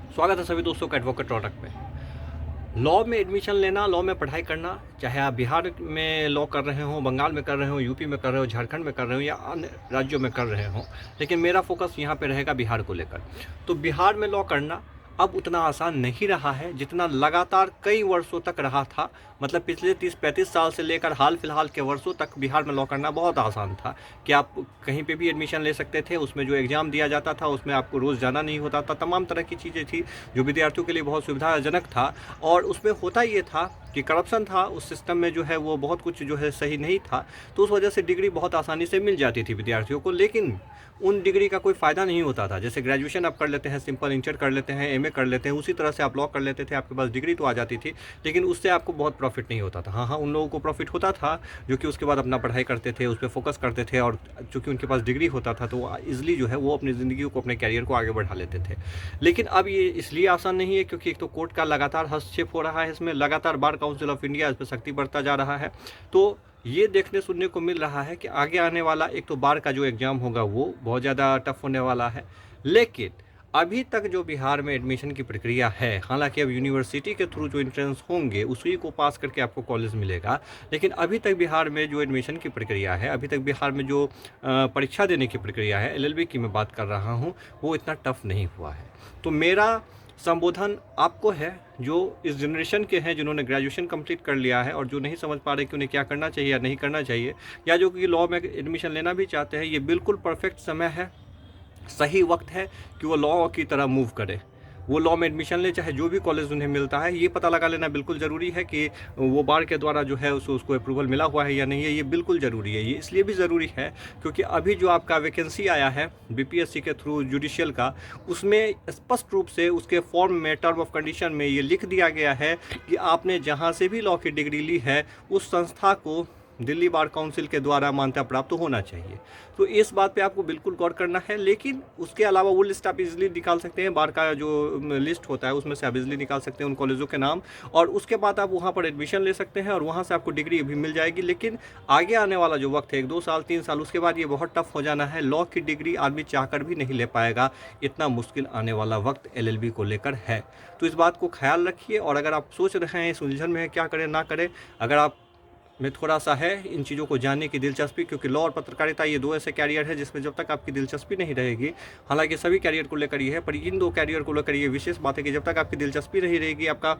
स्वागत है सभी दोस्तों का एडवोकेट प्रोडक्ट में। लॉ में एडमिशन लेना, लॉ में पढ़ाई करना, चाहे आप बिहार में लॉ कर रहे हो, बंगाल में कर रहे हो, यूपी में कर रहे हो, झारखंड में कर रहे हो या अन्य राज्यों में कर रहे हो, लेकिन मेरा फोकस यहाँ पे रहेगा बिहार को लेकर। तो बिहार में लॉ करना अब उतना आसान नहीं रहा है जितना लगातार कई वर्षों तक रहा था। मतलब पिछले 30-35 साल से लेकर हाल फिलहाल के वर्षों तक बिहार में लॉ करना बहुत आसान था कि आप कहीं पे भी एडमिशन ले सकते थे। उसमें जो एग्ज़ाम दिया जाता था उसमें आपको रोज़ जाना नहीं होता था। तमाम तरह की चीज़ें थी जो विद्यार्थियों के लिए बहुत सुविधाजनक था। और उसमें होता ये था कि करप्शन था उस सिस्टम में, जो है वो बहुत कुछ जो है सही नहीं था। तो उस वजह से डिग्री बहुत आसानी से मिल जाती थी विद्यार्थियों को, लेकिन उन डिग्री का कोई फ़ायदा नहीं होता था। जैसे ग्रेजुएशन आप कर लेते हैं, सिंपल इंटर कर लेते हैं, एमए कर लेते हैं, उसी तरह से आप लॉ कर लेते थे, आपके पास डिग्री तो आ जाती थी, लेकिन उससे आपको बहुत प्रॉफिट नहीं होता था। हाँ, उन लोगों को प्रॉफिट होता था जो कि उसके बाद अपना पढ़ाई करते थे, उस पर फोकस करते थे, और चूँकि उनके पास डिग्री होता था तो वो ईज़िली जो है वो अपनी ज़िंदगी को, अपने कैरियर को आगे बढ़ा लेते थे। लेकिन अब ये इसलिए आसान नहीं है क्योंकि एक तो कोर्ट का लगातार हस्तक्षेप हो रहा है इसमें, लगातार बार काउंसिल ऑफ इंडिया इस पर सख्ती बढ़ता जा रहा है। तो ये देखने सुनने को मिल रहा है कि आगे आने वाला एक तो बार का जो एग्ज़ाम होगा वो बहुत ज़्यादा टफ होने वाला है। लेकिन अभी तक जो बिहार में एडमिशन की प्रक्रिया है, हालांकि अब यूनिवर्सिटी के थ्रू जो एंट्रेंस होंगे उसी को पास करके आपको कॉलेज मिलेगा, लेकिन अभी तक बिहार में जो एडमिशन की प्रक्रिया है, अभी तक बिहार में जो परीक्षा देने की प्रक्रिया है, एलएलबी की मैं बात कर रहा हूँ, वो इतना टफ नहीं हुआ है। तो मेरा संबोधन आपको है जो इस जनरेशन के हैं, जिन्होंने ग्रेजुएशन कंप्लीट कर लिया है और जो नहीं समझ पा रहे कि उन्हें क्या करना चाहिए या नहीं करना चाहिए, या जो कि लॉ में एडमिशन लेना भी चाहते हैं। ये बिल्कुल परफेक्ट समय है, सही वक्त है कि वो लॉ की तरह मूव करे, वो लॉ में एडमिशन ले, चाहे जो भी कॉलेज उन्हें मिलता है। ये पता लगा लेना बिल्कुल ज़रूरी है कि वो बार के द्वारा जो है उसको अप्रूवल मिला हुआ है या नहीं है। ये बिल्कुल ज़रूरी है। ये इसलिए भी ज़रूरी है क्योंकि अभी जो आपका वैकेंसी आया है बीपीएससी के थ्रू जुडिशियल का, उसमें स्पष्ट रूप से उसके फॉर्म में, टर्म ऑफ कंडीशन में ये लिख दिया गया है कि आपने जहाँ से भी लॉ की डिग्री ली है उस संस्था को दिल्ली बार काउंसिल के द्वारा मान्यता प्राप्त होना चाहिए। तो इस बात पे आपको बिल्कुल गौर करना है। लेकिन उसके अलावा वो लिस्ट आप इजीली निकाल सकते हैं, बार का जो लिस्ट होता है उसमें से आप इजीली निकाल सकते हैं उन कॉलेजों के नाम, और उसके बाद आप वहाँ पर एडमिशन ले सकते हैं और वहाँ से आपको डिग्री भी मिल जाएगी। लेकिन आगे आने वाला जो वक्त है, 1-2 साल 3 साल, उसके बाद ये बहुत टफ हो जाना है। लॉ की डिग्री आदमी चाहकर भी नहीं ले पाएगा, इतना मुश्किल आने वाला वक्त एलएलबी को लेकर है। तो इस बात को ख्याल रखिए। और अगर आप सोच रहे हैं, इस उलझन में है क्या करें ना करें, अगर आप में थोड़ा सा है इन चीज़ों को जानने की दिलचस्पी, क्योंकि लॉ और पत्रकारिता ये 2 ऐसे कैरियर है जिसमें जब तक आपकी दिलचस्पी नहीं रहेगी, हालांकि सभी कैरियर को लेकर ये है, पर इन 2 कैरियर को लेकर ये विशेष बात है कि जब तक आपकी दिलचस्पी नहीं रहेगी, आपका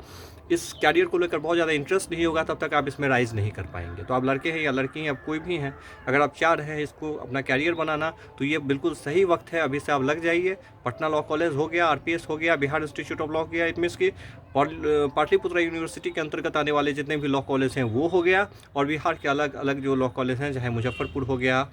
इस कैरियर को लेकर बहुत ज़्यादा इंटरेस्ट नहीं होगा, तब तक आप इसमें राइज नहीं कर पाएंगे। तो आप लड़के हैं या लड़की हैं, आप कोई भी हैं, अगर आप चाह रहे हैं इसको अपना कैरियर बनाना, तो ये बिल्कुल सही वक्त है, अभी से आप लग जाइए। पटना लॉ कॉलेज हो गया, आरपीएस हो गया, बिहार इंस्टीट्यूट ऑफ लॉ हो गया, इट मीन्स की पाटलिपुत्र यूनिवर्सिटी के अंतर्गत आने वाले जितने भी लॉ कॉलेज हैं वो हो गया, और बिहार के अलग अलग जो लॉ कॉलेज हैं, चाहे मुजफ्फरपुर हो गया,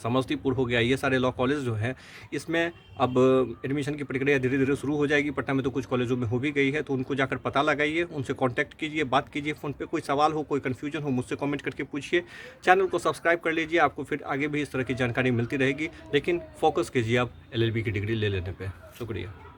समस्तीपुर हो गया, ये सारे लॉ कॉलेज जो हैं इसमें अब एडमिशन की प्रक्रिया धीरे धीरे शुरू हो जाएगी। पटना में तो कुछ कॉलेजों में हो भी गई है, तो उनको जाकर पता लगाइए, उनसे कांटेक्ट कीजिए, बात कीजिए फ़ोन पे। कोई सवाल हो, कोई कन्फ्यूजन हो, मुझसे कमेंट करके पूछिए। चैनल को सब्सक्राइब कर लीजिए, आपको फिर आगे भी इस तरह की जानकारी मिलती रहेगी। लेकिन फोकस कीजिए आप एलएलबी की डिग्री ले लेने पर। शुक्रिया।